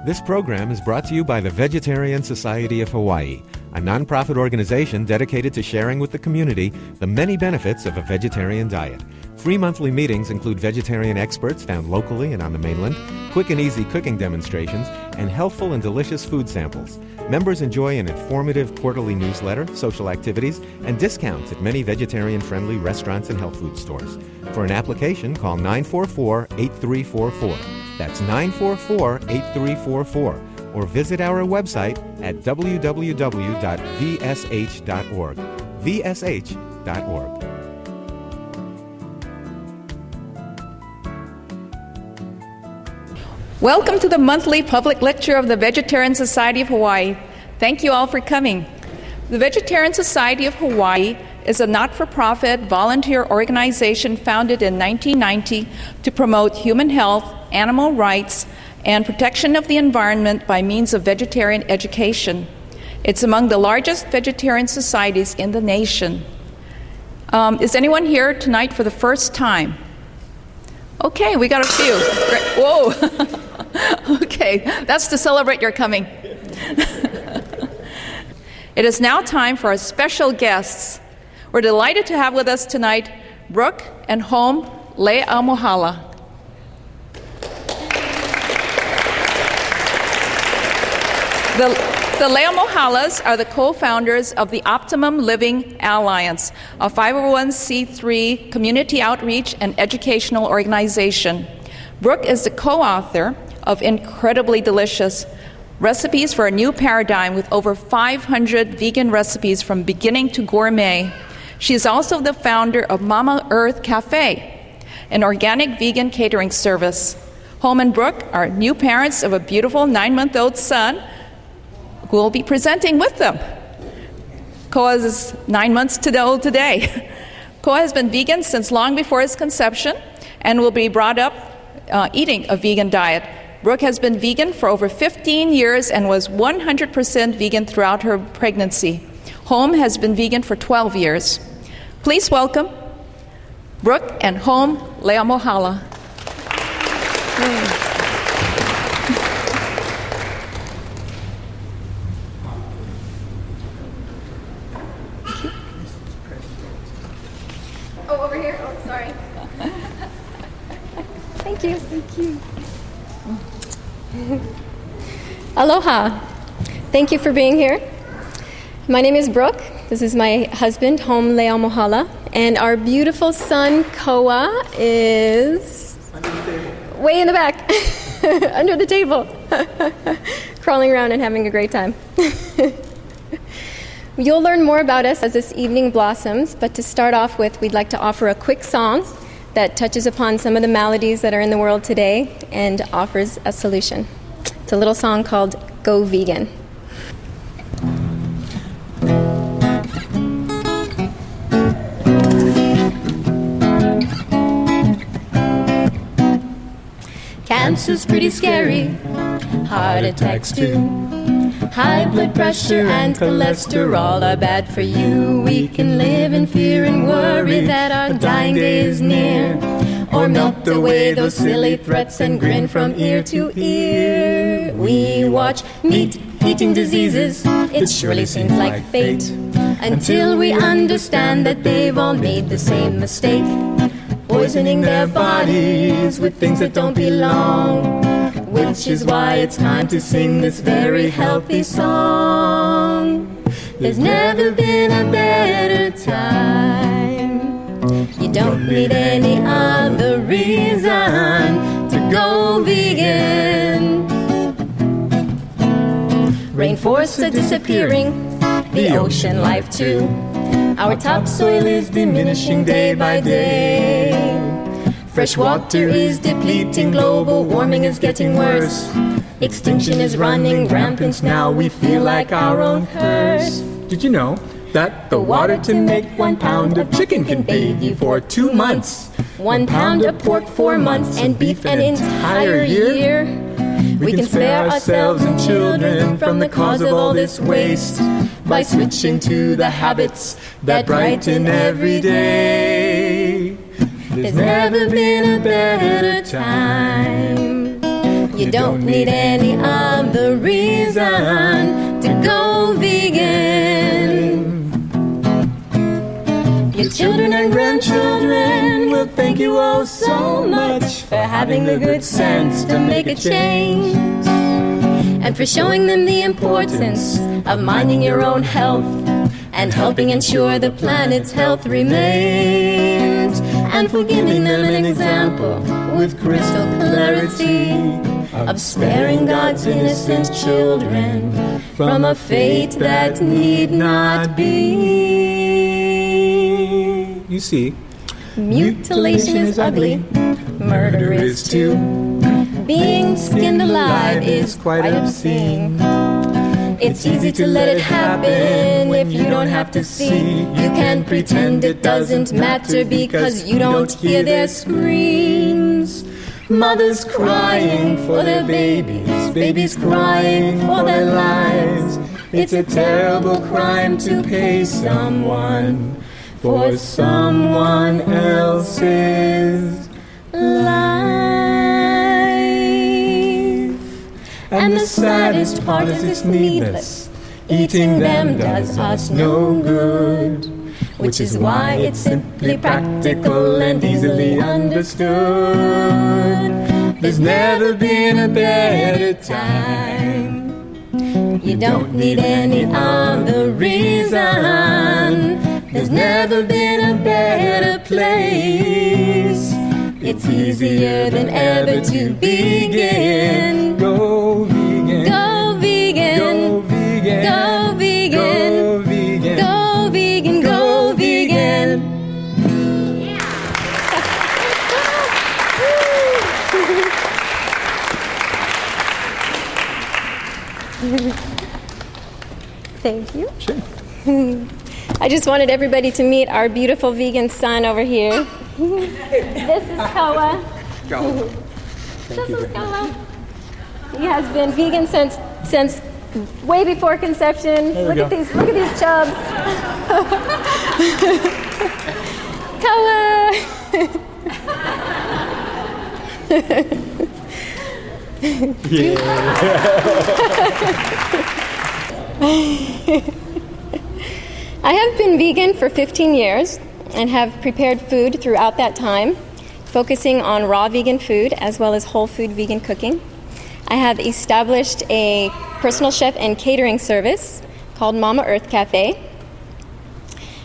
This program is brought to you by the Vegetarian Society of Hawaii, a nonprofit organization dedicated to sharing with the community the many benefits of a vegetarian diet. Free monthly meetings include vegetarian experts found locally and on the mainland, quick and easy cooking demonstrations, and healthful and delicious food samples. Members enjoy an informative quarterly newsletter, social activities, and discounts at many vegetarian-friendly restaurants and health food stores. For an application, call 944-8344. That's 944-8344. Or visit our website at www.vsh.org. vsh.org. Welcome to the monthly public lecture of the Vegetarian Society of Hawaii. Thank you all for coming. The Vegetarian Society of Hawaii is a not-for-profit volunteer organization founded in 1990 to promote human health, animal rights, and protection of the environment by means of vegetarian education. It's among the largest vegetarian societies in the nation. Is anyone here tonight for the first time? Okay, we got a few. Great. Whoa. Okay, that's to celebrate your coming. It is now time for our special guests. We're delighted to have with us tonight Brook and Home Le'amohala. The Le'amohalas are the co-founders of the Optimum Living Alliance, a 501c3 community outreach and educational organization. Brook is the co-author of Incredibly Delicious Recipes for a New Paradigm with over 500 vegan recipes from beginning to gourmet. She is also the founder of Mama Earth Cafe, an organic vegan catering service. Home and Brook are new parents of a beautiful 9-month-old son who will be presenting with them. Koa is 9 months old today. Koa has been vegan since long before his conception and will be brought up eating a vegan diet. Brook has been vegan for over 15 years and was 100% vegan throughout her pregnancy. Home has been vegan for 12 years. Please welcome Brook and Home Le'amohala. Oh, over here? Oh, sorry. Thank you. Thank you. Aloha. Thank you for being here. My name is Brook. This is my husband, Home Le'amohala, and our beautiful son, Koa, is under the table. Way in the back, under the table, crawling around and having a great time. You'll learn more about us as this evening blossoms, but to start off with, we'd like to offer a quick song that touches upon some of the maladies that are in the world today and offers a solution. It's a little song called Go Vegan. Cancer's pretty scary, heart attacks too. High blood pressure and cholesterol are bad for you. We can live in fear and worry that our dying day is near, or melt away those silly threats and grin from ear to ear. We watch meat-eating diseases, it surely seems like fate, until we understand that they've all made the same mistake, poisoning their bodies with things that don't belong. Which is why it's time to sing this very healthy song. There's never been a better time. You don't need any other reason to go vegan. Rainforests are disappearing, the ocean life too. Our topsoil is diminishing day by day. Fresh water is depleting, global warming is getting worse. Extinction is running rampant, now we feel like our own curse. Did you know that the water to make 1 pound of chicken can bathe you for 2 months? 1 pound of pork 4 months, and beef an entire year. We can spare ourselves and children from the cause of all this waste by switching to the habits that brighten every day. There's never been a better time. You don't need any other reason to go vegan. Your children and grandchildren will thank you all so much for having the good sense to make a change, and for showing them the importance of minding your own health and helping ensure the planet's health remains, and for giving them an example with crystal clarity of sparing God's innocent children from a fate that need not be. You see, Mutilation is ugly, murder is too. Being skinned alive is quite obscene. It's easy to let it happen if you don't have to see. You can pretend it doesn't matter because you don't hear their screams. Mothers crying for their babies, babies crying for their lives. It's a terrible crime to pay someone for someone else's life. And the saddest part is it's needless. Eating them does us no good, which is why it's simply practical and easily understood. There's never been a better time. You don't need any other reason. There's never been a better place. It's easier than ever to begin. go vegan. Go vegan. Go vegan. Go vegan. Go vegan. Go vegan. Go vegan. Thank you. Sure. I just wanted everybody to meet our beautiful vegan son over here. This is Koa. This is Koa. He has been vegan since way before conception. There we Look go. at these chubs. Koa. I have been vegan for 15 years and have prepared food throughout that time, focusing on raw vegan food as well as whole food vegan cooking. I have established a personal chef and catering service called Mama Earth Cafe.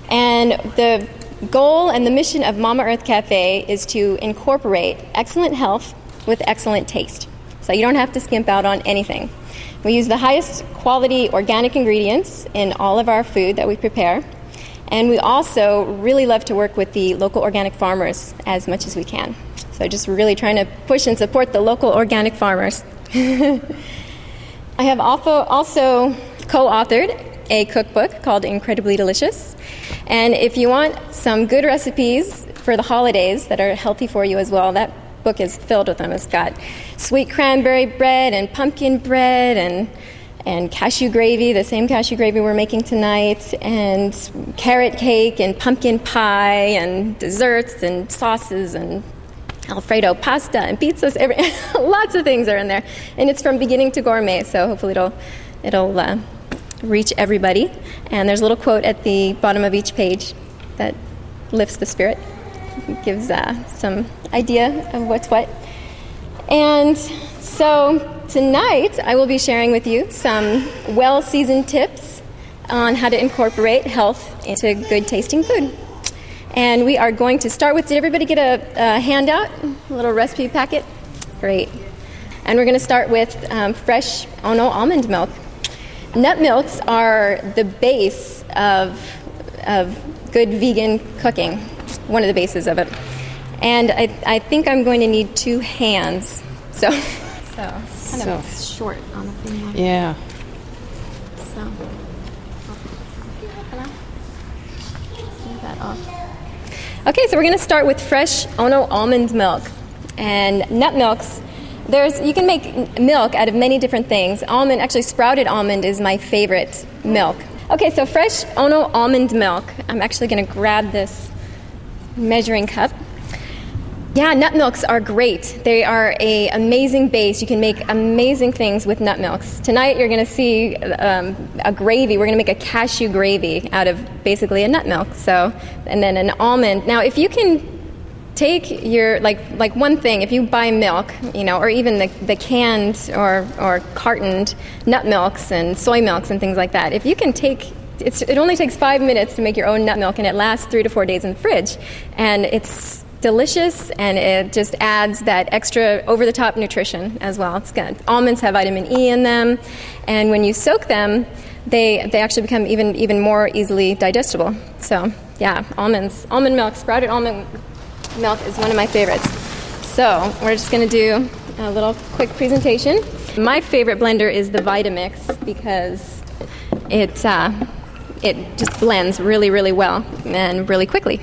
And the goal and the mission of Mama Earth Cafe is to incorporate excellent health with excellent taste. So you don't have to skimp out on anything. We use the highest quality organic ingredients in all of our food that we prepare. And we also really love to work with the local organic farmers as much as we can. So just really trying to push and support the local organic farmers. I have also co-authored a cookbook called Incredibly Delicious. And if you want some good recipes for the holidays that are healthy for you as well, that book is filled with them. It's got sweet cranberry bread and pumpkin bread and cashew gravy, the same cashew gravy we're making tonight, and carrot cake and pumpkin pie and desserts and sauces and Alfredo pasta and pizzas. Lots of things are in there. And it's from beginning to gourmet, so hopefully it'll reach everybody. And there's a little quote at the bottom of each page that lifts the spirit, gives some idea of what's what. And so tonight I will be sharing with you some well-seasoned tips on how to incorporate health into good tasting food. And we are going to start with, did everybody get a handout, a little recipe packet? Great. And we're going to start with fresh Ono almond milk. Nut milks are the base of good vegan cooking, one of the bases of it. And I think I'm going to need 2 hands. So it's kind of short on the thing. Yeah. So that off. Okay, so we're going to start with fresh Ono almond milk. And nut milks, you can make milk out of many different things. Almond, actually sprouted almond is my favorite milk. Okay, so fresh Ono almond milk. I'm actually going to grab this measuring cup. Yeah, nut milks are great. They are an amazing base. You can make amazing things with nut milks. Tonight you're going to see a gravy. We're going to make a cashew gravy out of basically a nut milk. So, and then an almond. Now, if you can take your, like one thing, if you buy milk, or even the canned or cartoned nut milks and soy milks and things like that, if you can take, it only takes 5 minutes to make your own nut milk, and it lasts 3 to 4 days in the fridge. And it's delicious, and it just adds that extra over-the-top nutrition as well. It's good. Almonds have vitamin E in them, and when you soak them, they actually become even more easily digestible. So, yeah, almond milk, sprouted almond milk is one of my favorites. So we're just going to do a little quick presentation. My favorite blender is the Vitamix because it just blends really, really well and really quickly.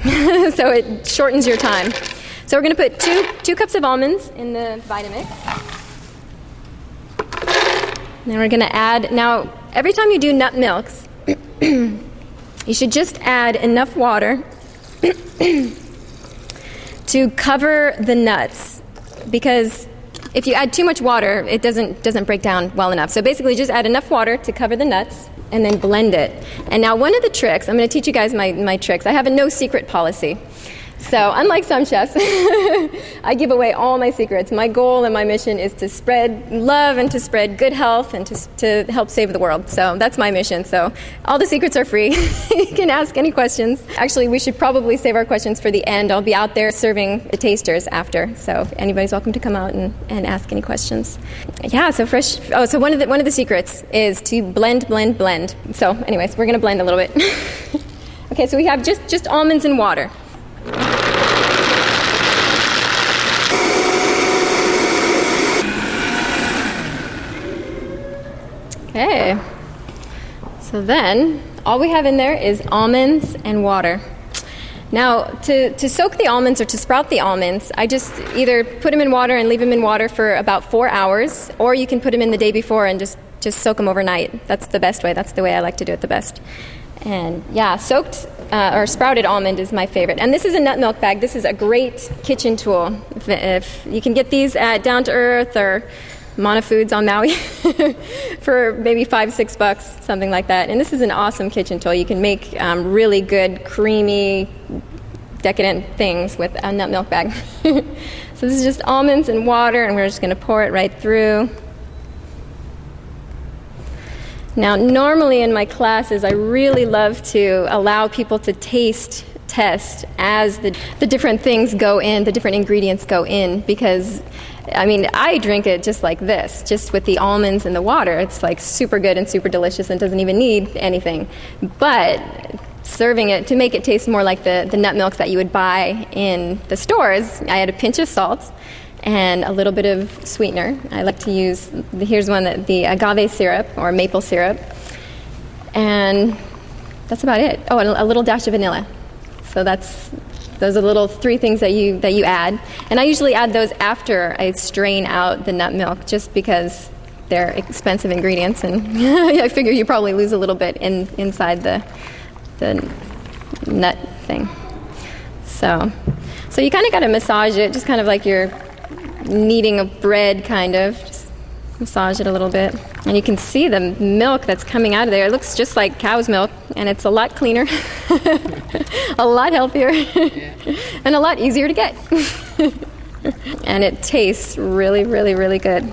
So it shortens your time. So we're going to put two cups of almonds in the Vitamix. Then we're going to add, now every time you do nut milks, you should just add enough water to cover the nuts, because if you add too much water, it doesn't break down well enough. So basically just add enough water to cover the nuts and then blend it. And now one of the tricks, I'm going to teach you guys my tricks. I have a no secret policy. So unlike some chefs, I give away all my secrets. My goal and my mission is to spread love and to spread good health and to help save the world. So that's my mission. So all the secrets are free. You can ask any questions. Actually, we should probably save our questions for the end. I'll be out there serving the tasters after. So anybody's welcome to come out and ask any questions. Yeah, so fresh. Oh, so one of the secrets is to blend. So anyways, we're going to blend a little bit. Okay, so we have just almonds and water. Okay, so then all we have in there is almonds and water. Now, to soak the almonds or to sprout the almonds, I just either put them in water and leave them in water for about 4 hours, or you can put them in the day before and just soak them overnight. That's the best way. That's the way I like to do it the best. And yeah, soaked or sprouted almond is my favorite. And this is a nut milk bag. This is a great kitchen tool. If you can get these at Down to Earth or Mana Foods on Maui for maybe $5-6, something like that. And this is an awesome kitchen tool. You can make really good, creamy, decadent things with a nut milk bag. So this is just almonds and water, and we're just going to pour it right through. Now, normally in my classes, I really love to allow people to taste test as the different things go in, the different ingredients go in, because I mean, I drink it just like this, just with the almonds and the water. It's like super good and super delicious and doesn't even need anything. But serving it to make it taste more like the nut milks that you would buy in the stores, I add a pinch of salt and a little bit of sweetener. I like to use, here's one, the agave syrup or maple syrup. And that's about it. Oh, and a little dash of vanilla. So those are the little 3 things that you add. And I usually add those after I strain out the nut milk, just because they're expensive ingredients, and I figure you probably lose a little bit inside the nut thing. So you kind of got to massage it, just kind of like you're kneading a bread, kind of. Just massage it a little bit. And you can see the milk that's coming out of there. It looks just like cow's milk, and it's a lot cleaner, a lot healthier, and a lot easier to get. And it tastes really, really, really good.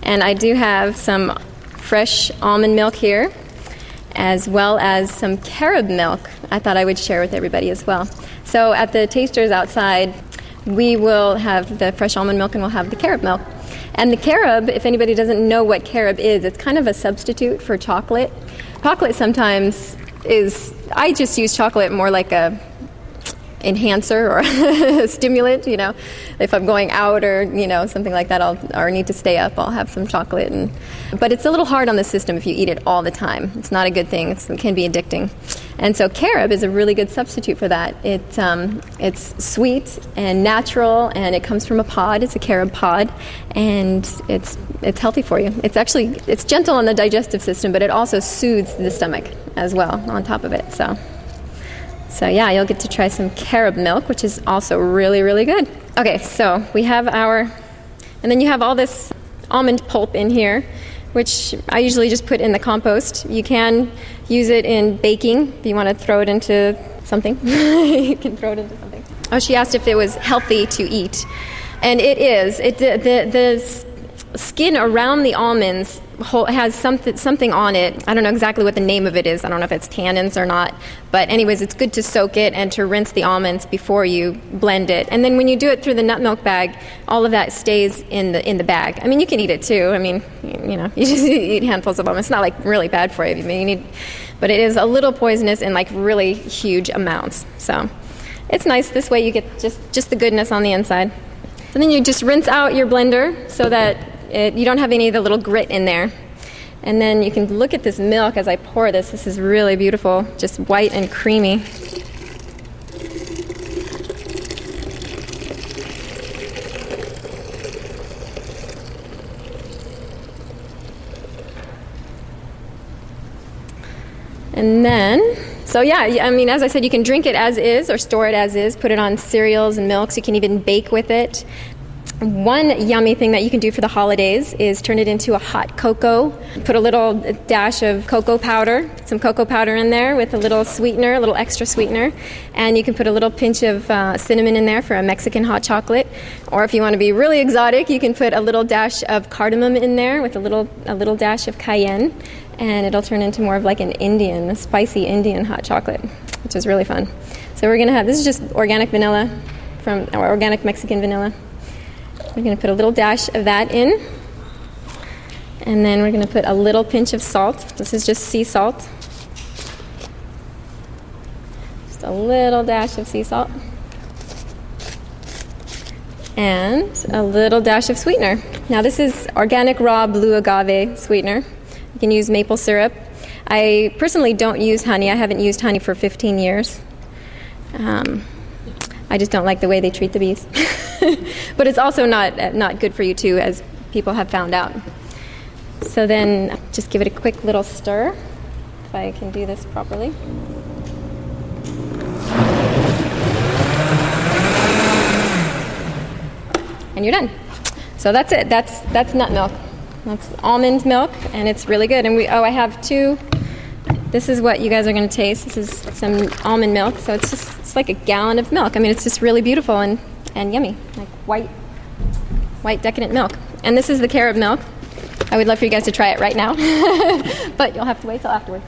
And I do have some fresh almond milk here, as well as some carob milk I thought I would share with everybody as well. So at the tasters outside, we will have the fresh almond milk and we'll have the carob milk. And the carob, if anybody doesn't know what carob is, it's kind of a substitute for chocolate. Chocolate sometimes is, I just use chocolate more like a enhancer or a stimulant, you know. If I'm going out or, you know, something like that, or need to stay up, I'll have some chocolate. But it's a little hard on the system if you eat it all the time. It's not a good thing. It can be addicting. And so carob is a really good substitute for that. It's sweet and natural, and it comes from a pod. It's a carob pod, and it's healthy for you. It's gentle on the digestive system, but it also soothes the stomach as well on top of it. So So yeah, you'll get to try some carob milk, which is also really, really good. Okay, so we have and then you have all this almond pulp in here, which I usually just put in the compost. You can use it in baking if you want to throw it into something. You can throw it into something. Oh, she asked if it was healthy to eat. And it is. The skin around the almonds has something on it. I don't know exactly what the name of it is. I don't know if it's tannins or not. But anyways, it's good to soak it and to rinse the almonds before you blend it. And then when you do it through the nut milk bag, all of that stays in the bag. I mean, you can eat it too. I mean, you know, you just eat handfuls of almonds. It's not like really bad for you. But it is a little poisonous in like really huge amounts. So it's nice. This way you get just the goodness on the inside. And then you just rinse out your blender so that you don't have any of the little grit in there. And then you can look at this milk as I pour this. This is really beautiful, just white and creamy. And then, so yeah, I mean, as I said, you can drink it as is or store it as is, put it on cereals and milks. You can even bake with it. One yummy thing that you can do for the holidays is turn it into a hot cocoa. Put a little dash of cocoa powder, some cocoa powder in there with a little sweetener, a little extra sweetener. And you can put a little pinch of cinnamon in there for a Mexican hot chocolate. Or if you want to be really exotic, you can put a little dash of cardamom in there with a little dash of cayenne. And it'll turn into more of like a spicy Indian hot chocolate, which is really fun. So we're going to have, this is just organic vanilla, or organic Mexican vanilla. We're going to put a little dash of that in. And then we're going to put a little pinch of salt. This is just sea salt. Just a little dash of sea salt. And a little dash of sweetener. Now this is organic raw blue agave sweetener. You can use maple syrup. I personally don't use honey. I haven't used honey for 15 years. I just don't like the way they treat the bees. But it's also not good for you too, as people have found out. So then just give it a quick little stir, if I can do this properly. And you're done. So that's it. That's nut milk. That's almond milk, and it's really good. And I have two. This is what you guys are going to taste. This is some almond milk. So it's like a gallon of milk. I mean, it's just really beautiful and yummy, like white decadent milk. And this is the carob milk. I would love for you guys to try it right now, but you'll have to wait till afterwards.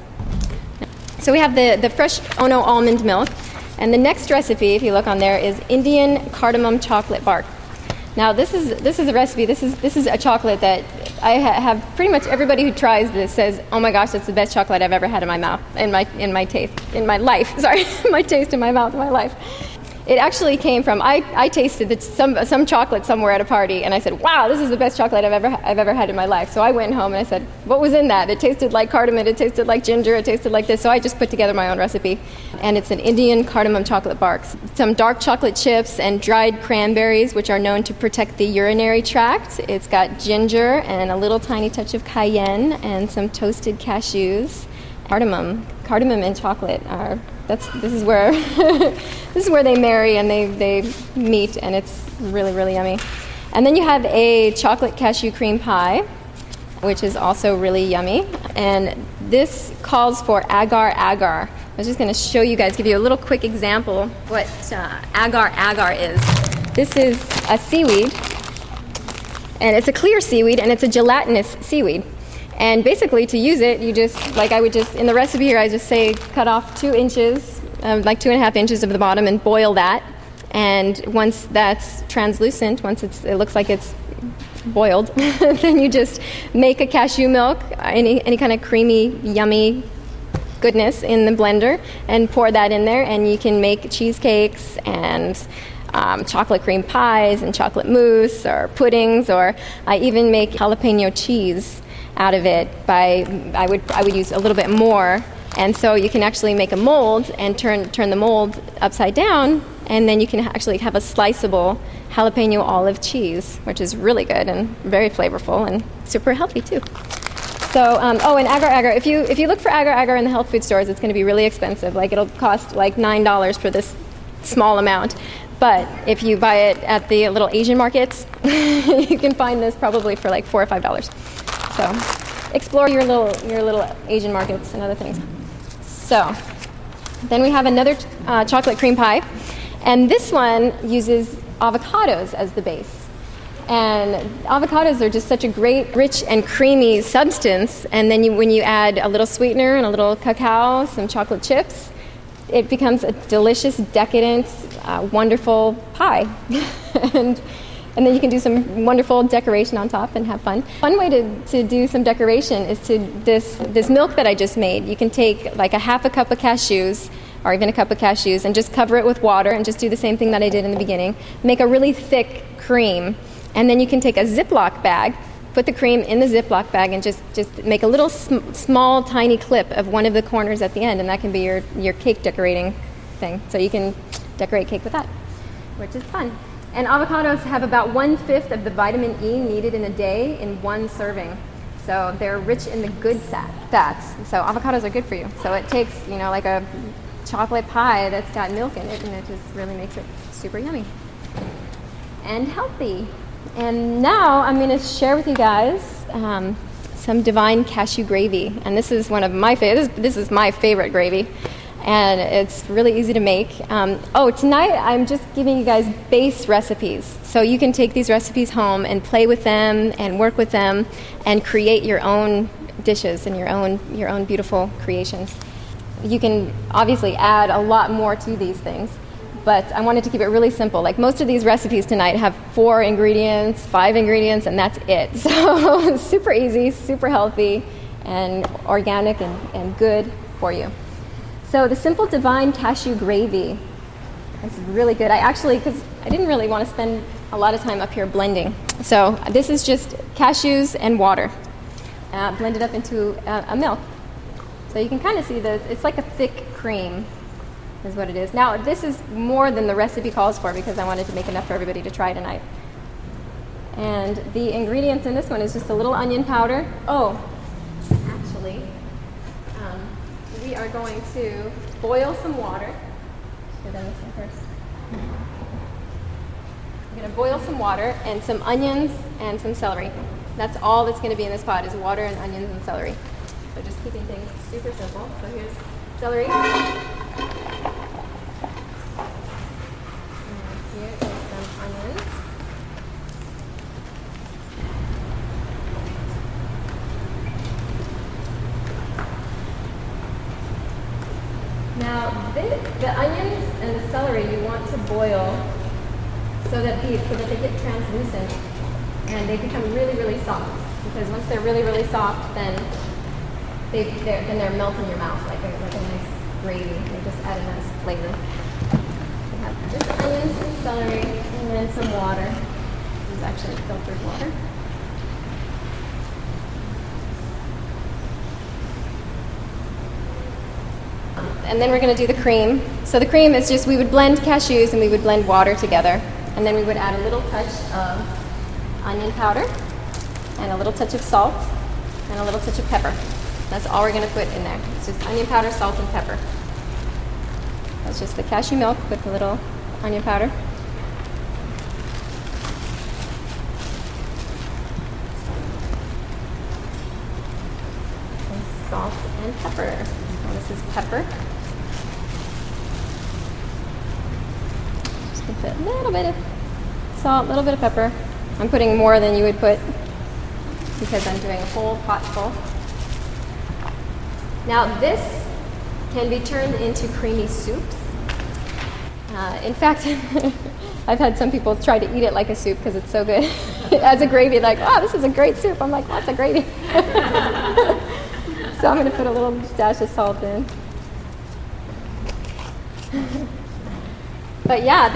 So we have the fresh Ono almond milk, and the next recipe, if you look on there, is Indian cardamom chocolate bark. Now this is a recipe. This is a chocolate that I have pretty much everybody who tries this says, "Oh my gosh, that's the best chocolate I've ever had in my mouth, in my taste, in my life." Sorry, my taste in my mouth, in my life. It actually came from I tasted some chocolate somewhere at a party, and I said, "Wow, this is the best chocolate I've ever had in my life." So I went home and I said, "What was in that?" It tasted like cardamom, it tasted like ginger, it tasted like this. So I just put together my own recipe, and it's an Indian cardamom chocolate bark. Some dark chocolate chips and dried cranberries, which are known to protect the urinary tract. It's got ginger and a little tiny touch of cayenne and some toasted cashews. Cardamom and chocolate are. This is where they marry and they meet, and it's really, really yummy. And then you have a chocolate cashew cream pie, which is also really yummy. And this calls for agar-agar. I was just going to show you guys, give you a little quick example what agar-agar is. This is a seaweed, and it's a clear seaweed, and it's a gelatinous seaweed. And basically, to use it, you just, like I would just, in the recipe here, I just say cut off 2 inches, like 2.5 inches of the bottom, and boil that. And once that's translucent, once it looks like it's boiled, then you just make a cashew milk, any kind of creamy, yummy goodness in the blender, and pour that in there, and you can make cheesecakes and chocolate cream pies and chocolate mousse or puddings, or I even make jalapeno cheese out of it. I would use a little bit more, and so you can actually make a mold and turn the mold upside down, and then you can actually have a sliceable jalapeno olive cheese, which is really good and very flavorful and super healthy too. So, oh, and agar-agar. If you look for agar-agar in the health food stores, it's going to be really expensive. Like, it'll cost like $9 for this small amount. But if you buy it at the little Asian markets, you can find this probably for like $4 or $5. So, explore your little Asian markets and other things. So, then we have another chocolate cream pie, and this one uses avocados as the base. And avocados are just such a great, rich and creamy substance. And then when you add a little sweetener and a little cacao, some chocolate chips, it becomes a delicious, decadent, wonderful pie. and then you can do some wonderful decoration on top and have fun. One way to do some decoration is to this milk that I just made. You can take like a half a cup of cashews, or even a cup of cashews, and just cover it with water and just do the same thing that I did in the beginning. Make a really thick cream. And then you can take a Ziploc bag, put the cream in the Ziploc bag, and just make a little small, tiny clip of one of the corners at the end, and that can be your cake decorating thing. So you can decorate cake with that, which is fun. And avocados have about 1/5 of the vitamin E needed in a day in one serving. So they're rich in the good fats. So avocados are good for you. So it takes, like a chocolate pie that's got milk in it, and it just really makes it super yummy and healthy. And now I'm going to share with you guys some divine cashew gravy. And this is one of my favorites. This is my favorite gravy. And it's really easy to make. Tonight I'm just giving you guys base recipes. So you can take these recipes home and play with them and work with them and create your own dishes and your own beautiful creations. You can obviously add a lot more to these things. But I wanted to keep it really simple. Like most of these recipes tonight have 4 ingredients, 5 ingredients, and that's it. So super easy, super healthy, and organic and good for you. So the simple divine cashew gravy is really good. Because I didn't really want to spend a lot of time up here blending. So this is just cashews and water blended up into a milk. So you can kind of see it's like a thick cream. Is what it is. Now, this is more than the recipe calls for because I wanted to make enough for everybody to try tonight. And the ingredients in this one is just a little onion powder. Actually, we are going to boil some water. Should I done this one first? I'm going to boil some water and some onions and some celery. That's all that's going to be in this pot is water and onions and celery. So just keeping things super simple. So here's celery. Here is some onions. Now, the onions and the celery you want to boil so that they get translucent and they become really, really soft. Because once they're really, really soft, then they're melt in your mouth like a nice gravy. They just add a nice flavor. We have just onions and celery, and then some water. This is actually filtered water. And then we're going to do the cream. So the cream is just, we would blend cashews and we would blend water together. And then we would add a little touch of onion powder, and a little touch of salt, and a little touch of pepper. That's all we're going to put in there. It's just onion powder, salt, and pepper. That's just the cashew milk with a little onion powder. And salt and pepper. So this is pepper. Just going to put a little bit of salt, a little bit of pepper. I'm putting more than you would put because I'm doing a whole pot full. Now this can be turned into creamy soups. In fact, I've had some people try to eat it like a soup because it's so good. As a gravy, like, oh, this is a great soup. I'm like, what's a gravy? So I'm going to put a little dash of salt in. But yeah,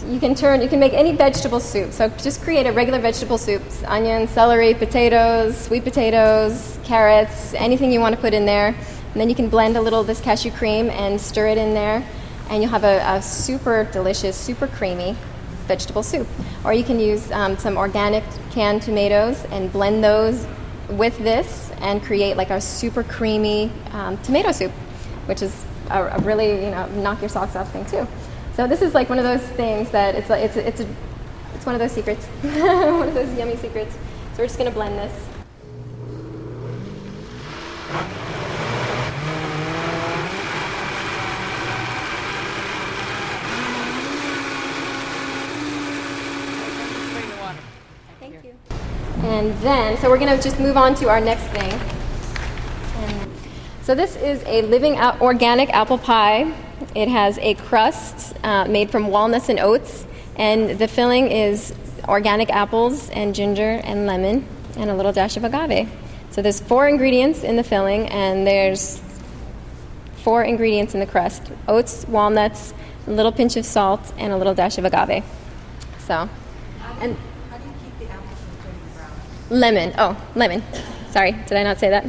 you can make any vegetable soup. So just create a regular vegetable soup. Onions, celery, potatoes, sweet potatoes, carrots, anything you want to put in there. And then you can blend a little of this cashew cream and stir it in there. And you'll have a super delicious, super creamy vegetable soup. Or you can use some organic canned tomatoes and blend those with this and create like a super creamy tomato soup, which is a really, knock your socks off thing too. So this is like one of those things that it's one of those secrets, one of those yummy secrets. So we're just going to blend this. Thank you. And then, so we're going to just move on to our next thing. And so this is a living organic apple pie. It has a crust made from walnuts and oats, and the filling is organic apples and ginger and lemon and a little dash of agave. So there's 4 ingredients in the filling, and there's 4 ingredients in the crust: oats, walnuts, a little pinch of salt, and a little dash of agave. So, and How do you keep the apples from turning brown? lemon. Oh, lemon. Sorry, did I not say that?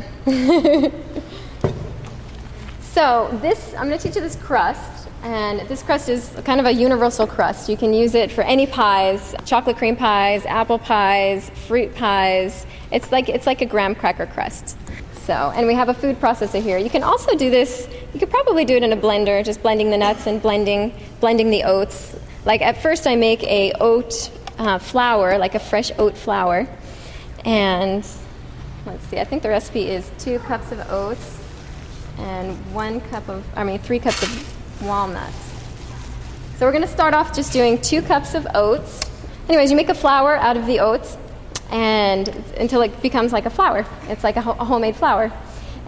So this, I'm going to teach you this crust, and this crust is kind of a universal crust. You can use it for any pies: chocolate cream pies, apple pies, fruit pies. It's like a graham cracker crust. So, and we have a food processor here. You can also do this. You could probably do it in a blender, just blending the nuts and blending the oats. Like at first, I make a oat flour, like a fresh oat flour, and let's see. I think the recipe is 2 cups of oats and 3 cups of walnuts. So we're going to start off just doing 2 cups of oats. Anyways, you make a flour out of the oats and until it becomes like a flour. It's like a homemade flour.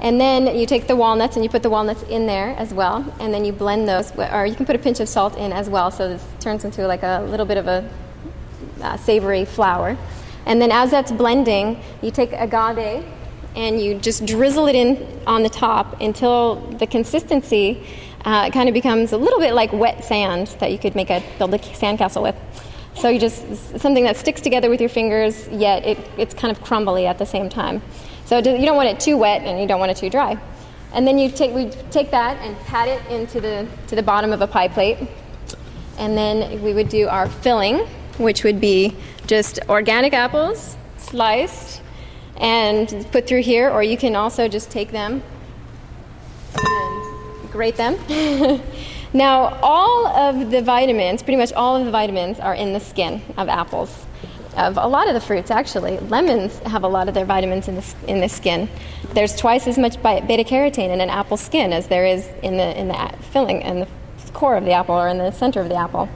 And then you take the walnuts and you put the walnuts in there as well, and then you blend those, or you can put a pinch of salt in as well, so this turns into like a little bit of a savory flour. And then as that's blending, you take agave and you just drizzle it in on the top until the consistency kind of becomes a little bit like wet sand that you could build a sandcastle with. So you just, something that sticks together with your fingers, yet it's kind of crumbly at the same time. So you don't want it too wet and you don't want it too dry. And then we take that and pat it into the bottom of a pie plate. And then we would do our filling, which would be just organic apples, sliced, and put through here, or you can also just take them and grate them. Now, all of the vitamins, pretty much all of the vitamins, are in the skin of apples. Of a lot of the fruits, actually. Lemons have a lot of their vitamins in the skin. There's twice as much beta-carotene in an apple skin as there is in the filling, in the core of the apple, or in the center of the apple.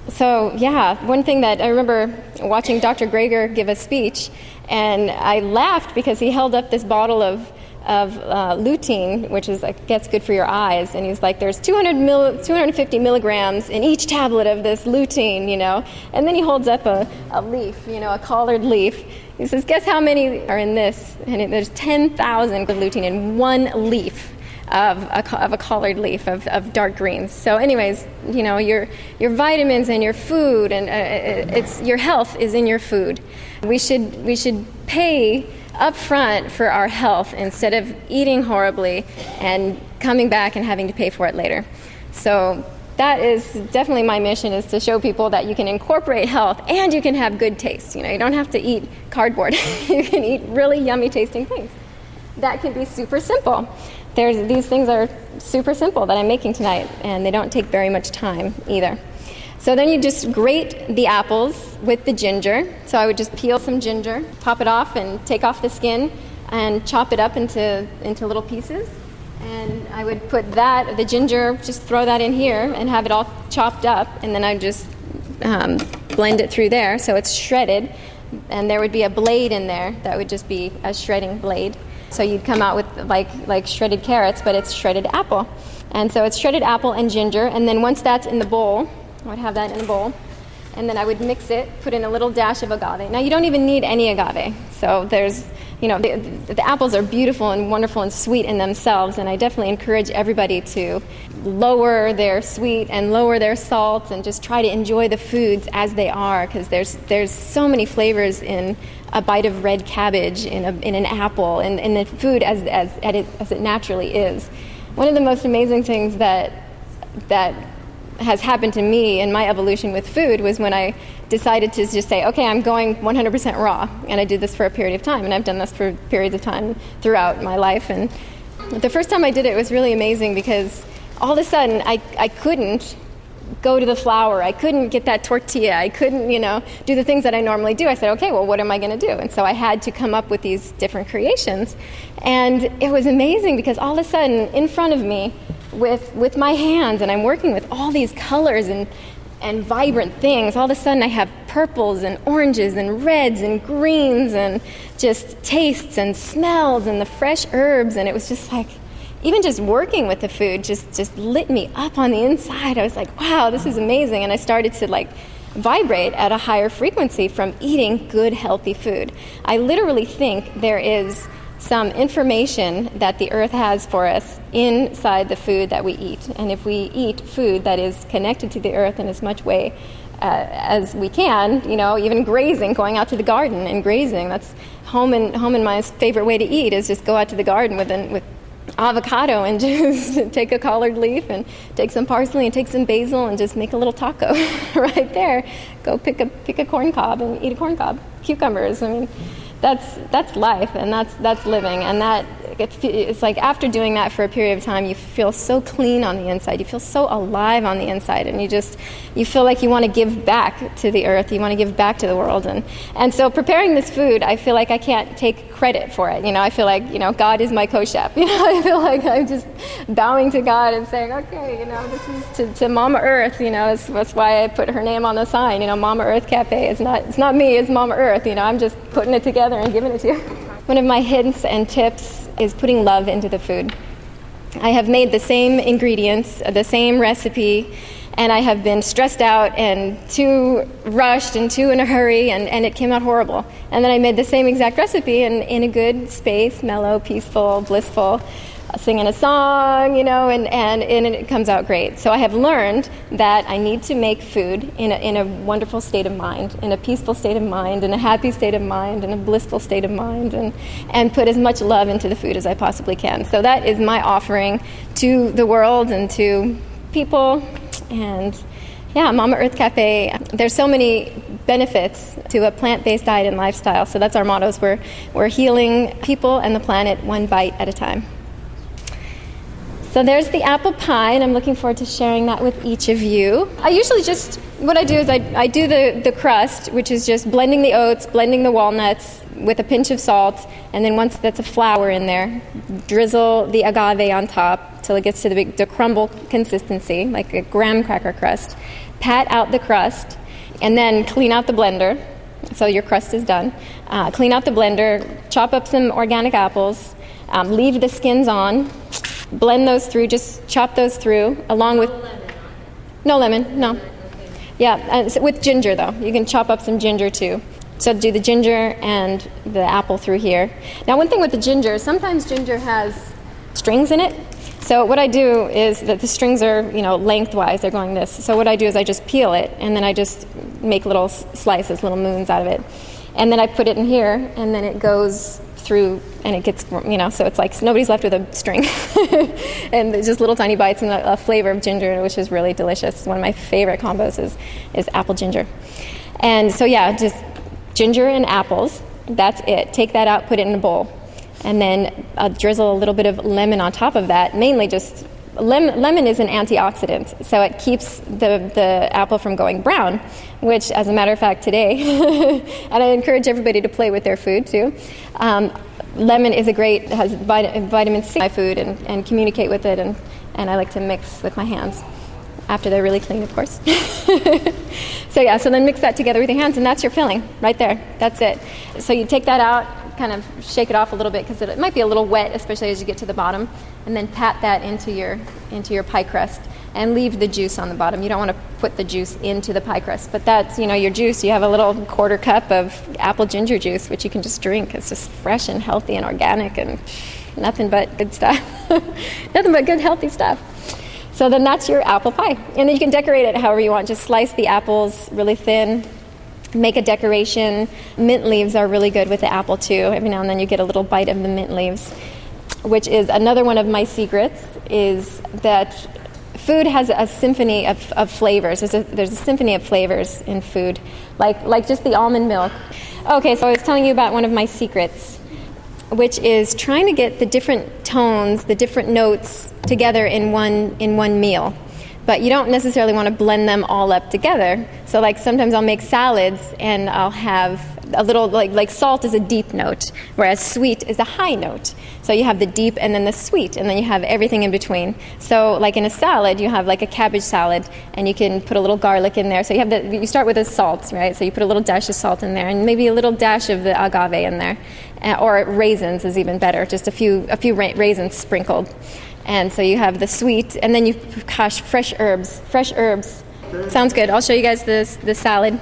So, yeah, one thing that I remember watching Dr. Greger give a speech, and I laughed because he held up this bottle of lutein, which is, I guess, good for your eyes, and he's like, there's 250 milligrams in each tablet of this lutein, and then he holds up a leaf, a collared leaf. He says, guess how many are in this? And there's 10,000 of lutein in one leaf of a collared leaf of dark greens. So anyways, your vitamins and your food, and it's your health is in your food. We should pay up front for our health instead of eating horribly and coming back and having to pay for it later. So that is definitely my mission, is to show people that you can incorporate health and you can have good taste. You don't have to eat cardboard. You can eat really yummy tasting things. That can be super simple. These things are super simple that I'm making tonight, and they don't take very much time either. So then you just grate the apples with the ginger. So I would just peel some ginger, pop it off, and take off the skin, and chop it up into little pieces. And I would put the ginger, just throw that in here and have it all chopped up, and then I just blend it through there so it's shredded. And there would be a blade in there that would just be a shredding blade. So you'd come out with like shredded carrots, but it's shredded apple. And so it's shredded apple and ginger, and then once that's in the bowl, I would have that in a bowl, and then I would mix it, put in a little dash of agave. Now, you don't even need any agave. So there's, the apples are beautiful and wonderful and sweet in themselves, and I definitely encourage everybody to lower their sweet and lower their salt and just try to enjoy the foods as they are, because there's so many flavors in a bite of red cabbage, in an apple, in the food as it naturally is. One of the most amazing things that has happened to me in my evolution with food was when I decided to just say, okay, I'm going 100% raw. And I did this for a period of time, and I've done this for periods of time throughout my life. And the first time I did it was really amazing because all of a sudden I couldn't go to the flour. I couldn't get that tortilla. I couldn't, do the things that I normally do. I said, okay, well, what am I going to do? And so I had to come up with these different creations. And it was amazing because all of a sudden, in front of me, with my hands, and I'm working with all these colors and vibrant things, all of a sudden I have purples and oranges and reds and greens and just tastes and smells and the fresh herbs. And it was just like, even just working with the food just lit me up on the inside. I was like, wow, this is amazing. And I started to vibrate at a higher frequency from eating good, healthy food. I literally think there is some information that the earth has for us inside the food that we eat. And if we eat food that is connected to the earth in as much way as we can, even grazing, going out to the garden and grazing, that's home and my favorite way to eat is just go out to the garden with avocado and just take a collard leaf and take some parsley and take some basil and just make a little taco right there. Go pick a corn cob and eat a corn cob. Cucumbers. I mean, that's life, and that's living, and it's like after doing that for a period of time, you feel so clean on the inside, you feel so alive on the inside, and you feel like you want to give back to the earth, you want to give back to the world, and so preparing this food, I feel like I can't take credit for it. I feel like God is my co-chef. I feel like I'm just bowing to God and saying, okay, this is to Mama Earth. That's why I put her name on the sign. Mama Earth Cafe. It's not me. It's Mama Earth. I'm just putting it together and giving it to you. One of my hints and tips is putting love into the food. I have made the same ingredients, the same recipe, and I have been stressed out and too rushed and too in a hurry, and it came out horrible. And then I made the same exact recipe in a good space, mellow, peaceful, blissful, singing a song, and it comes out great. So I have learned that I need to make food in a wonderful state of mind, in a peaceful state of mind, in a happy state of mind, in a blissful state of mind, and put as much love into the food as I possibly can. So that is my offering to the world and to people. And yeah, Mama Earth Cafe, there's so many benefits to a plant-based diet and lifestyle. So that's our mottos. We're healing people and the planet one bite at a time. So there's the apple pie, and I'm looking forward to sharing that with each of you. I usually what I do is I do the crust, which is just blending the oats, blending the walnuts with a pinch of salt, and then once that's a flour in there, drizzle the agave on top till it gets to the crumble consistency, like a graham cracker crust. Pat out the crust, and then clean out the blender. So your crust is done. Clean out the blender, chop up some organic apples, leave the skins on, blend those through, just chop those through, along with... No lemon, no. Yeah, with ginger, though. You can chop up some ginger, too. So do the ginger and the apple through here. Now, one thing with the ginger, sometimes ginger has strings in it. So what I do is that the strings are, lengthwise, they're going this. So what I do is I just peel it, and then I just make little slices, little moons out of it. And then I put it in here, and then it goes through, and it gets, so it's like nobody's left with a string. And there's just little tiny bites and a flavor of ginger, which is really delicious. One of my favorite combos is apple ginger. And so, yeah, just ginger and apples, that's it. Take that out, put it in a bowl. And then drizzle a little bit of lemon on top of that, mainly just lemon is an antioxidant, so it keeps the apple from going brown, which, as a matter of fact, today, and I encourage everybody to play with their food, too. Lemon is has vitamin C in my food and communicate with it, and I like to mix with my hands, after they're really clean, of course. So then mix that together with your hands, and that's your filling, right there. That's it. So you take that out, kind of shake it off a little bit because it might be a little wet, especially as you get to the bottom, and then pat that into your pie crust and leave the juice on the bottom. You don't want to put the juice into the pie crust, but that's your juice. You have a little quarter cup of apple ginger juice, which you can just drink. It's just fresh and healthy and organic and nothing but good stuff. Nothing but good healthy stuff. So then that's your apple pie, and then you can decorate it however you want. Just slice the apples really thin. Make a decoration. Mint leaves are really good with the apple too. Every now and then you get a little bite of the mint leaves, which is another one of my secrets, is that food has a symphony of flavors. There's a symphony of flavors in food, like just the almond milk. Okay, so I was telling you about one of my secrets, which is trying to get the different tones, the different notes together in one meal. But you don't necessarily want to blend them all up together. So like sometimes I'll make salads and I'll have a little, like salt is a deep note, whereas sweet is a high note. So you have the deep and then the sweet, and then you have everything in between. So like in a salad, you have like a cabbage salad, and you can put a little garlic in there. So you start with the salt, right? So you put a little dash of salt in there, and maybe a little dash of the agave in there. Or raisins is even better, just a few raisins sprinkled. And so you have the sweet, and then fresh herbs. Sounds good. I'll show you guys the salad.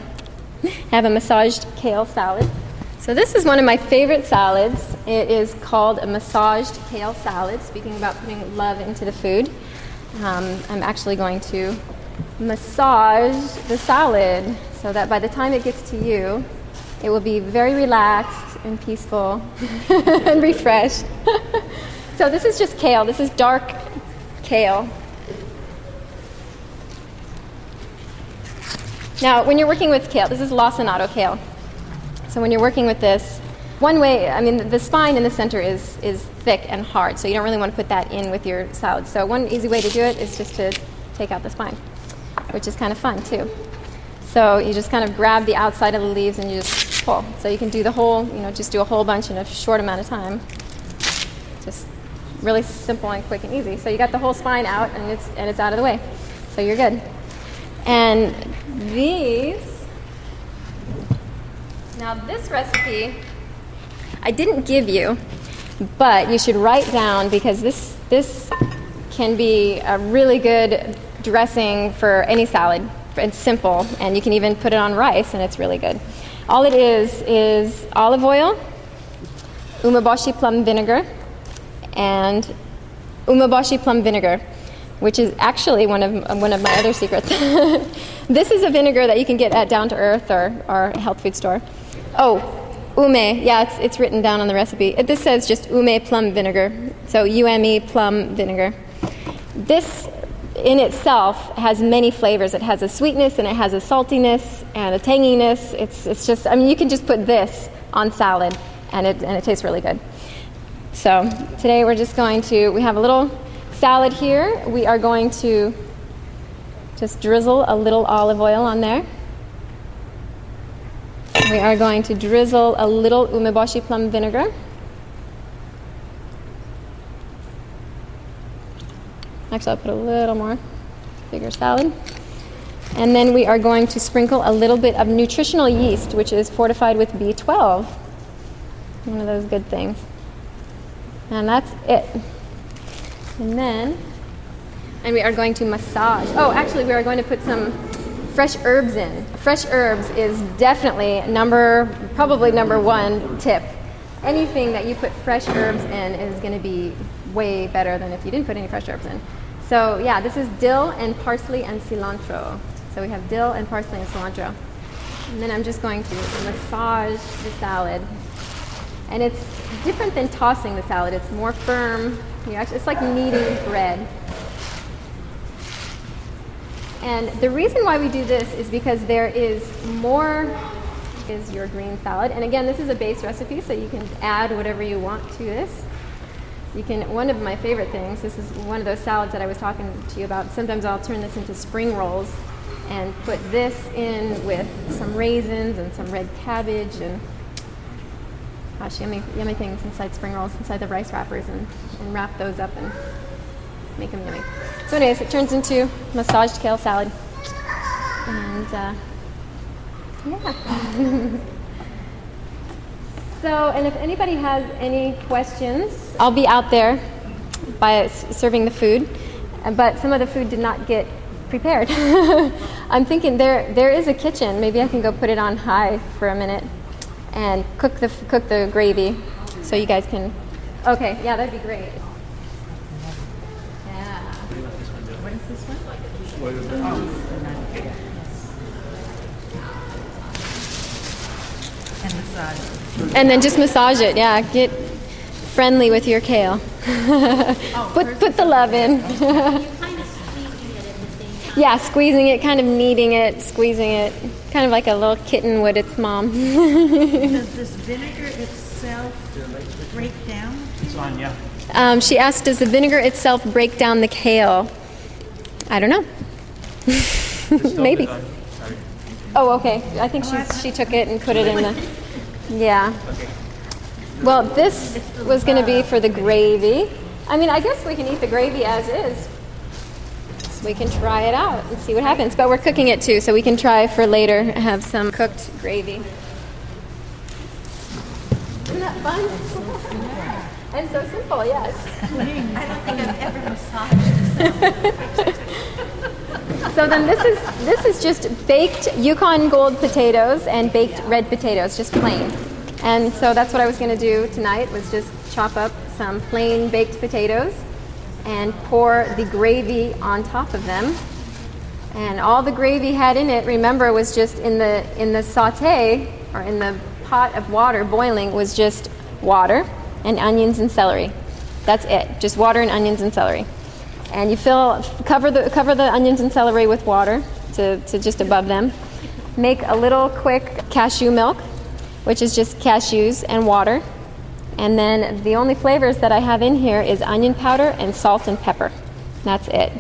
I have a massaged kale salad. So this is one of my favorite salads. It is called a massaged kale salad, speaking about putting love into the food. I'm actually going to massage the salad so that by the time it gets to you, it will be very relaxed and peaceful and refreshed. So this is just kale. This is dark kale. Now, when you're working with kale, this is lacinato kale. So when you're working with this, one way, I mean, the spine in the center is thick and hard, so you don't really want to put that in with your salad. So one easy way to do it is just to take out the spine, which is kind of fun too. So you just kind of grab the outside of the leaves and you just pull. So you can do the whole, just do a whole bunch in a short amount of time. Just really simple and quick and easy. So you got the whole spine out and it's out of the way. So you're good. And now this recipe I didn't give you, but you should write down because this can be a really good dressing for any salad. It's simple, and you can even put it on rice, and it's really good. All it is olive oil, umeboshi plum vinegar, and umeboshi plum vinegar, which is actually one of my other secrets. This is a vinegar that you can get at Down to Earth or health food store. Oh, ume, yeah, it's written down on the recipe. This says just ume plum vinegar, so UME plum vinegar. This in itself has many flavors. It has a sweetness and it has a saltiness and a tanginess. It's just, I mean, you can just put this on salad and it tastes really good. So today we have a little salad here. We are going to just drizzle a little olive oil on there. We are going to drizzle a little umeboshi plum vinegar. Actually, I'll put a little more, bigger salad. And then we are going to sprinkle a little bit of nutritional yeast, which is fortified with B12. One of those good things. And that's it. And we are going to massage. Oh, actually, we are going to put some fresh herbs in. Fresh herbs is definitely probably number one tip. Anything that you put fresh herbs in is going to be way better than if you didn't put any fresh herbs in. So yeah, this is dill and parsley and cilantro. So we have dill and parsley and cilantro. And then I'm just going to massage the salad. And it's different than tossing the salad. It's more firm. It's like kneading bread. And the reason why we do this is because there is your green salad. And again, this is a base recipe, so you can add whatever you want to this. One of my favorite things, this is one of those salads that I was talking to you about. Sometimes I'll turn this into spring rolls and put this in with some raisins and some red cabbage and gosh, yummy things inside spring rolls, inside the rice wrappers, and wrap those up and make them yummy. So anyways, it turns into massaged kale salad. And yeah. So, and if anybody has any questions, I'll be out there serving the food, but some of the food did not get prepared. I'm thinking there is a kitchen. Maybe I can go put it on high for a minute and cook the gravy so you guys can. Okay, yeah, that'd be great. Yeah. What is this one? And massage. And then just massage it. Yeah, get friendly with your kale. Put the love in. You kind of squeeze Yeah, squeezing it, kind of kneading it, squeezing it, kind of like a little kitten would its mom. Does this vinegar itself break down? It's on, yeah. She asked, does the vinegar itself break down the kale? I don't know. Maybe. Oh, okay. I think she took it and put it in the... Yeah. Well, this was going to be for the gravy. I mean, I guess we can eat the gravy as is. So we can try it out and see what happens. But we're cooking it too, so we can try for later, have some cooked gravy. Isn't that fun? And so simple, yes. I don't think I've ever massaged this. So then this is just baked Yukon Gold potatoes and baked red potatoes, just plain. And so that's what I was going to do tonight, was just chop up some plain baked potatoes and pour the gravy on top of them. And all the gravy had in it, remember, was just in the saute, or in the pot of water boiling, was just water and onions and celery. That's it, just water and onions and celery. And you cover the onions and celery with water to just above them. Make a little quick cashew milk, which is just cashews and water. And then the only flavors that I have in here is onion powder and salt and pepper. That's it.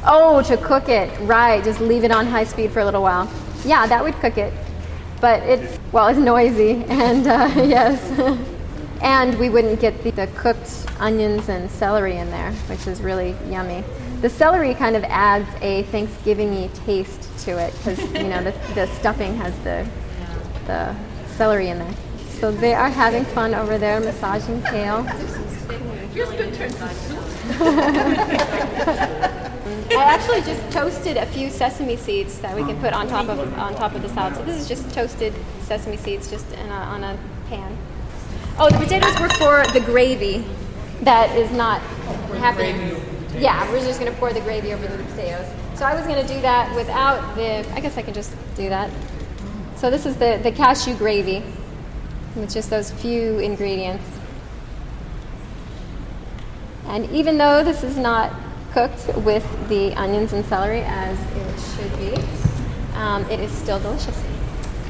Oh, to cook it, right, just leave it on high speed for a little while. Yeah, that would cook it. But it's noisy, and yes. And we wouldn't get the cooked onions and celery in there, which is really yummy. The celery kind of adds a Thanksgiving-y taste to it, because the stuffing has the celery in there. So they are having fun over there, massaging kale. I actually just toasted a few sesame seeds that we can put on top of the salad. So this is just toasted sesame seeds, just on a pan. Oh, the potatoes were for the gravy. That is not happening. Yeah, we're just going to pour the gravy over the potatoes. So I was going to do that without I guess I can just do that. So this is the cashew gravy with just those few ingredients. And even though this is not cooked with the onions and celery as it should be, it is still delicious.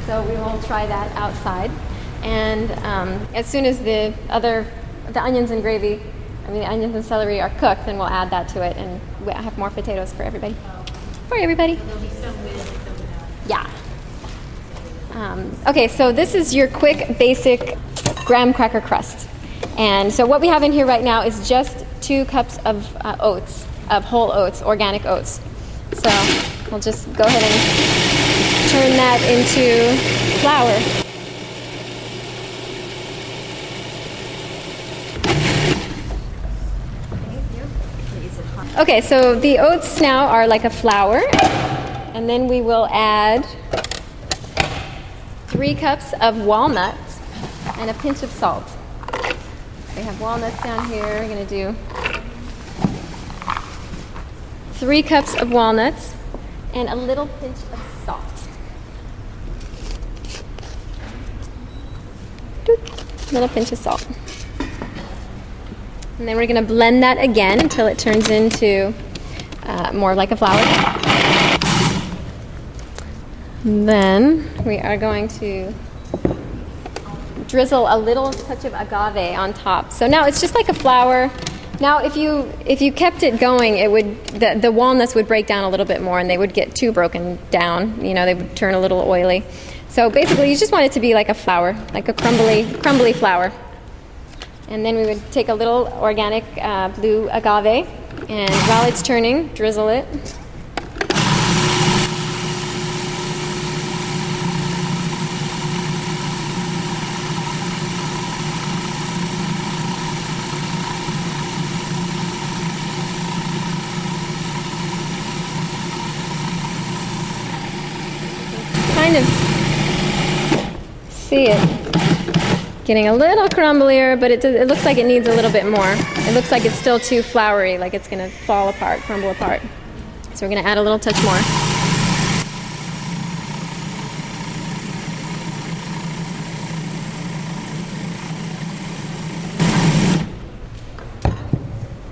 So we will try that outside. And as soon as the onions and gravy, the onions and celery are cooked, then we'll add that to it, and we'll have more potatoes for everybody. Yeah. Okay, so this is your quick, basic graham cracker crust. And so what we have in here right now is just 2 cups of oats, of whole oats, organic oats. So we'll just go ahead and turn that into flour. Okay, so the oats now are like a flour, and then we will add 3 cups of walnuts and a pinch of salt. We have walnuts down here. We're going to do 3 cups of walnuts and a little pinch of salt. A little pinch of salt. And then we're going to blend that again until it turns into more like a flour. Then we are going to drizzle a little touch of agave on top. So now it's just like a flour. Now if you kept it going, it would the walnuts would break down a little bit more, and they would get too broken down. They would turn a little oily. So basically, you just want it to be like a flour, like a crumbly flour. And then we would take a little organic blue agave, and while it's turning, drizzle it. Kind of see it getting a little crumblier, but it looks like it needs a little bit more. It looks like it's still too floury, like it's going to fall apart, crumble apart. So we're going to add a little touch more.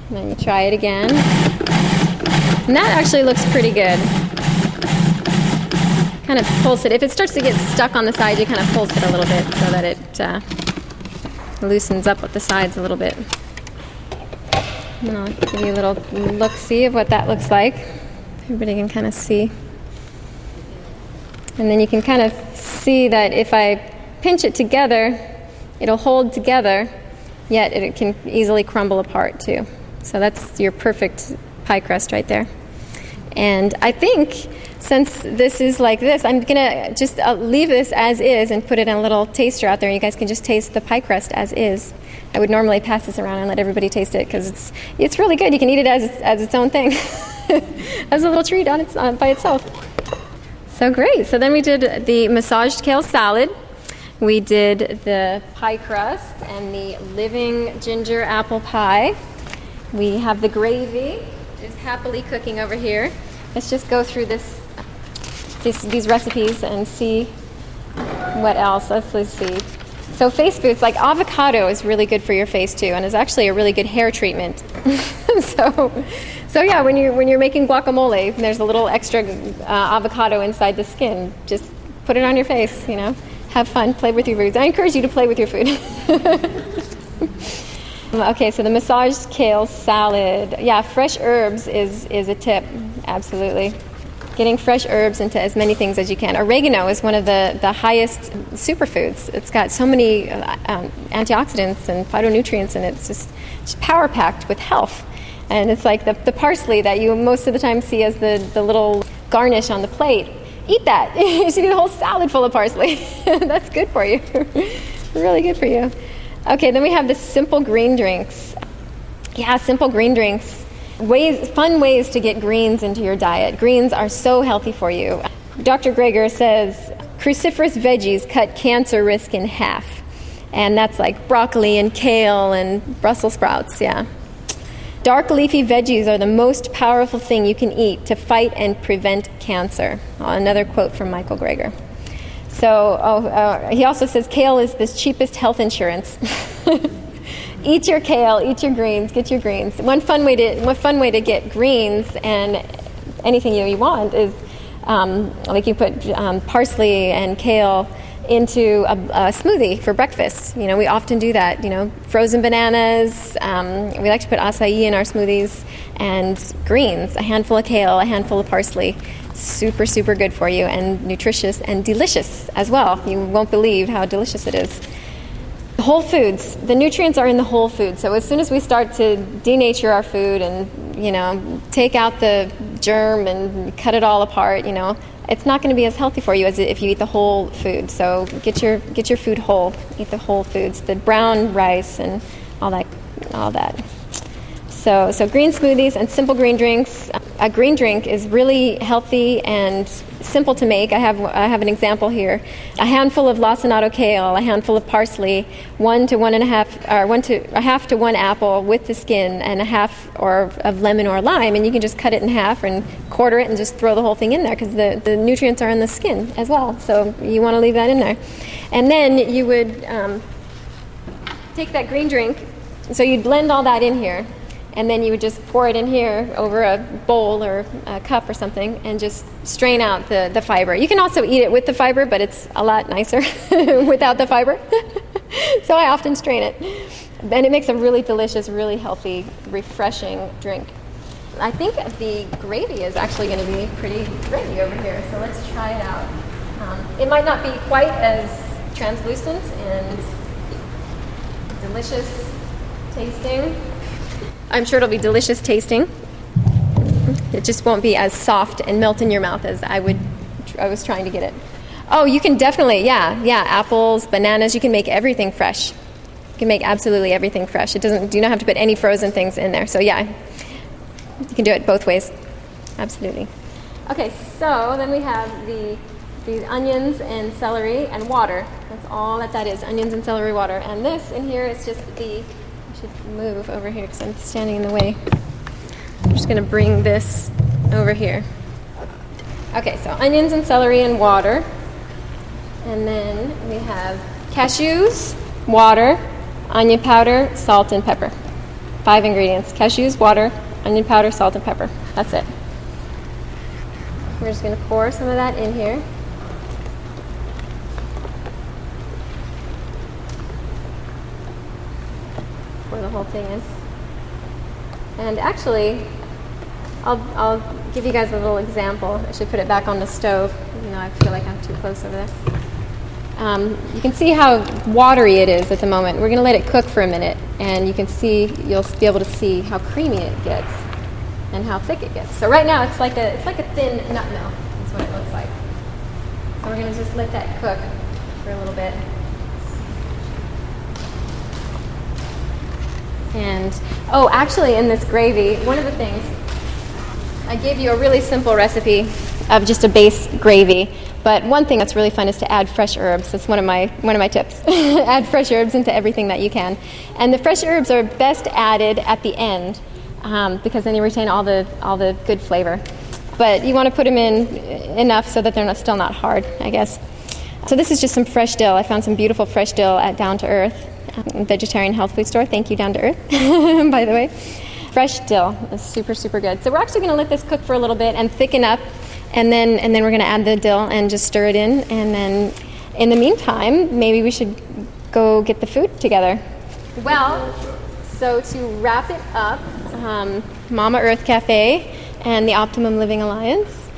And then you try it again. And that actually looks pretty good. Kind of pulse it. If it starts to get stuck on the side, you kind of pulse it a little bit so that it loosens up at the sides a little bit. And I'll give you a little look-see of what that looks like. Everybody can kind of see. And then you can kind of see that if I pinch it together, it'll hold together, yet it can easily crumble apart too. So that's your perfect pie crust right there. And I think since this is like this, I'm going to just leave this as is and put it in a little taster out there, and you guys can just taste the pie crust as is. I would normally pass this around and let everybody taste it because it's really good. You can eat it as its own thing, as a little treat by itself. So great. So then we did the massaged kale salad. We did the pie crust and the living ginger apple pie. We have the gravy, which is happily cooking over here. Let's just go through these recipes and see what else. Let's see. So face foods, like avocado is really good for your face too, and is actually a really good hair treatment. So yeah, when you're making guacamole, there's a little extra avocado inside the skin. Just put it on your face, Have fun, play with your foods. I encourage you to play with your food. Okay, so the massaged kale salad. Yeah, fresh herbs is a tip, absolutely. Getting fresh herbs into as many things as you can. Oregano is one of the highest superfoods. It's got so many antioxidants and phytonutrients, and it's just power-packed with health. And it's like the parsley that you most of the time see as the little garnish on the plate. Eat that. You should eat a whole salad full of parsley. That's good for you. Really good for you. Okay, then we have the simple green drinks. Yeah, simple green drinks. Fun ways to get greens into your diet. Greens are so healthy for you. Dr. Greger says cruciferous veggies cut cancer risk in half. And that's like broccoli and kale and Brussels sprouts, yeah. Dark leafy veggies are the most powerful thing you can eat to fight and prevent cancer. Another quote from Michael Greger. So he also says kale is the cheapest health insurance. Eat your kale, eat your greens, get your greens. One fun way to get greens and anything you want is like you put parsley and kale into a smoothie for breakfast. We often do that. Frozen bananas. We like to put acai in our smoothies and greens. A handful of kale, a handful of parsley. Super, super good for you and nutritious and delicious as well. You won't believe how delicious it is. Whole foods. The nutrients are in the whole food. So as soon as we start to denature our food and, take out the germ and cut it all apart, it's not going to be as healthy for you as if you eat the whole food. So get your food whole. Eat the whole foods, the brown rice and all that. So green smoothies and simple green drinks. A green drink is really healthy and simple to make. I have an example here. A handful of lacinato kale, a handful of parsley, 1 to 1.5 to 1 apple with the skin, and a half of lemon or lime, and you can just cut it in half and quarter it and just throw the whole thing in there because the nutrients are in the skin as well. So you want to leave that in there. And then you would take that green drink. So you'd blend all that in here. And then you would just pour it in here over a bowl or a cup or something and just strain out the fiber. You can also eat it with the fiber, but it's a lot nicer without the fiber. So I often strain it. And it makes a really delicious, really healthy, refreshing drink. I think the gravy is actually going to be pretty gravy over here, so let's try it out. It might not be quite as translucent and delicious tasting. I'm sure it'll be delicious tasting. It just won't be as soft and melt in your mouth as I was trying to get it. Oh, you can definitely, yeah, apples, bananas, you can make everything fresh. You can make absolutely everything fresh. Do not have to put any frozen things in there. So yeah, you can do it both ways. Absolutely. Okay, so then we have these onions and celery and water. That's all that is, onions and celery water. And this in here is just I should move over here because I'm standing in the way. I'm just going to bring this over here. Okay, so onions and celery and water. And then we have cashews, water, onion powder, salt, and pepper. 5 ingredients: cashews, water, onion powder, salt, and pepper. That's it. we're just going to pour some of that in here. Pour the whole thing in. And actually, I'll give you guys a little example. I should put it back on the stove. You know, I feel like I'm too close over there. You can see how watery it is at the moment. We're going to let it cook for a minute, and you'll be able to see how creamy it gets and how thick it gets. So right now it's like a thin nut milk. That's what it looks like. So we're going to just let that cook for a little bit. And actually, in this gravy, one of the things, I gave you a really simple recipe of just a base gravy. But one thing that's really fun is to add fresh herbs. That's one of my tips. Add fresh herbs into everything that you can. And the fresh herbs are best added at the end because then you retain all the good flavor. But you want to put them in enough so that they're still not hard, I guess. So this is just some fresh dill. I found some beautiful fresh dill at Down to Earth, vegetarian health food store. Thank you, Down to Earth, by the way. Fresh dill is super, super good. So we're actually going to let this cook for a little bit and thicken up. And then we're going to add the dill and just stir it in. And then in the meantime, maybe we should go get the food together. Well, so to wrap it up, Mama Earth Cafe and the Optimum Living Alliance,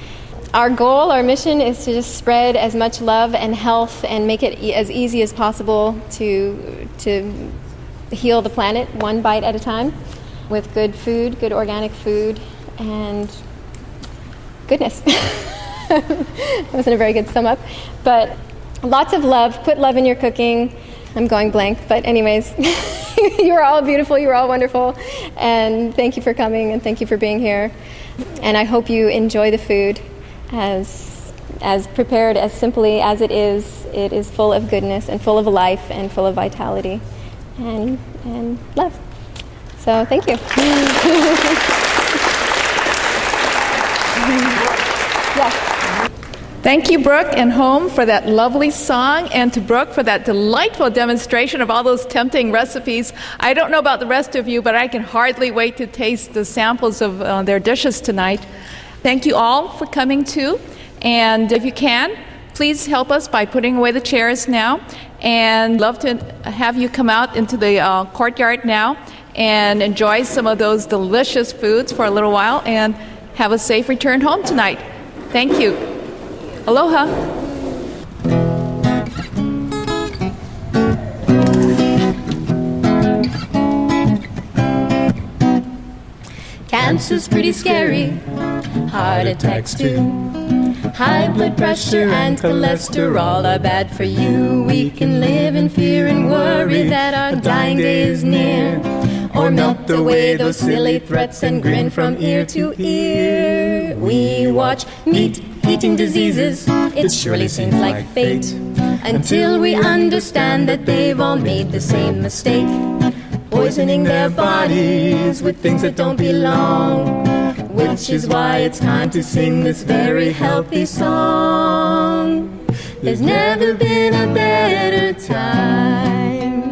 our goal, our mission is to just spread as much love and health and make it as easy as possible to heal the planet one bite at a time with good food, good organic food, and goodness. That wasn't a very good sum up. But lots of love. Put love in your cooking. I'm going blank. But anyways, you are all beautiful. You are all wonderful. And thank you for coming and thank you for being here. And I hope you enjoy the food as prepared, as simply as it is. It is full of goodness and full of life and full of vitality and love. So thank you. Yes. Thank you, Brook and Home, for that lovely song, and to Brook for that delightful demonstration of all those tempting recipes. I don't know about the rest of you, but I can hardly wait to taste the samples of their dishes tonight. Thank you all for coming too, and if you can, please help us by putting away the chairs now, and love to have you come out into the courtyard now and enjoy some of those delicious foods for a little while, and have a safe return home tonight. Thank you. Aloha. Cancer's pretty scary, heart attacks too. High blood pressure and cholesterol are bad for you. We can live in fear and worry that our dying day is near, or melt away those silly threats and grin from ear to ear. We watch meat-eating diseases, it surely seems like fate, until we understand that they've all made the same mistake, poisoning their bodies with things that don't belong. Which is why it's time to sing this very healthy song. There's never been a better time.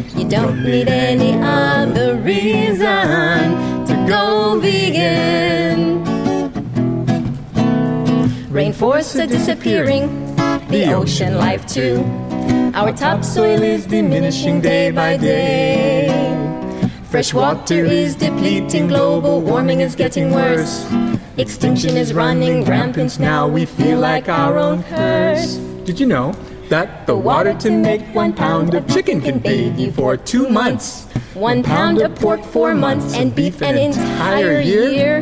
You don't need any other reason to go vegan. Rainforests are disappearing, the ocean life too. Our topsoil is diminishing day by day. Fresh water is depleting, global warming is getting worse. Extinction is running rampant now, we feel like our own curse. Did you know that the water to make 1 pound of chicken can bathe you for 2 months? 1 pound of pork 4 months, and beef an entire year.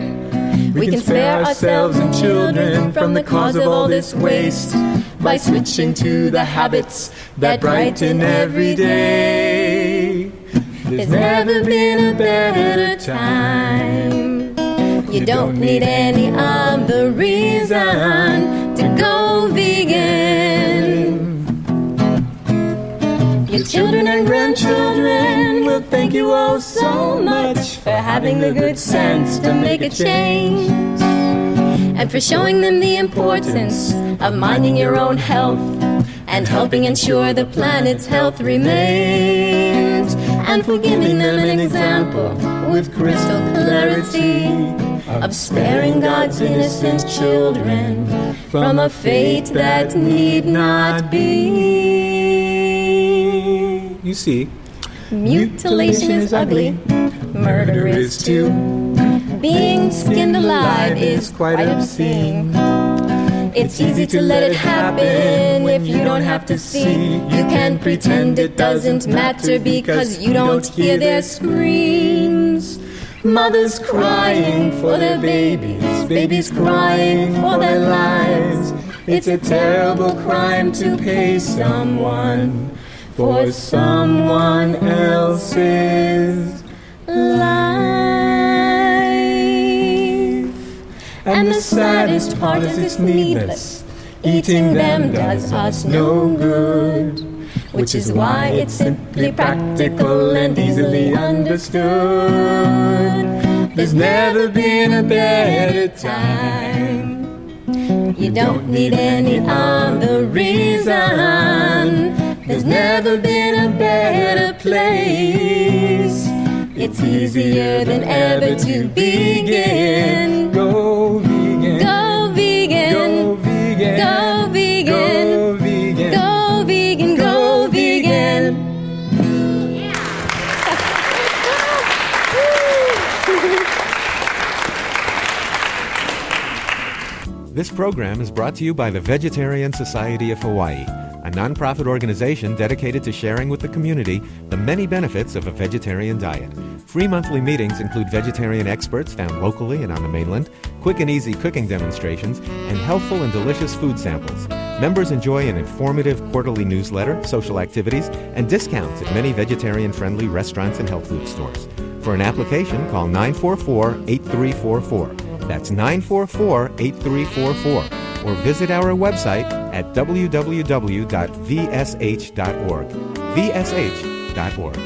We can spare ourselves and children from the cause of all this waste by switching to the habits that brighten every day. There's never been a better time. You don't need any other reason to go vegan. Your children and grandchildren will thank you all so much for having the good sense to make a change, and for showing them the importance of minding your own health and helping ensure the planet's health remains, and for giving them an example with crystal clarity of sparing God's innocent children from a fate that need not be. You see, mutilation is ugly, murder is too. Being skinned alive is quite obscene. It's easy to let it happen if you don't have to see. You can pretend it doesn't matter because you don't hear their screams. Mothers crying for their babies, babies crying for their lives. It's a terrible crime to pay someone for someone else's life. And the saddest part is it's needless. Eating them does us no good, which is why it's simply practical and easily understood. There's never been a better time. You don't need any other reason. There's never been a better place. It's easier than ever to begin. Go vegan. Go vegan. Go vegan. Go vegan. Go vegan. Go vegan. Go vegan. This program is brought to you by the Vegetarian Society of Hawaii, a nonprofit organization dedicated to sharing with the community the many benefits of a vegetarian diet. Free monthly meetings include vegetarian experts found locally and on the mainland, quick and easy cooking demonstrations, and healthful and delicious food samples. Members enjoy an informative quarterly newsletter, social activities, and discounts at many vegetarian-friendly restaurants and health food stores. For an application, call 944-8344. That's 944-8344. Or visit our website at www.vsh.org. vsh.org.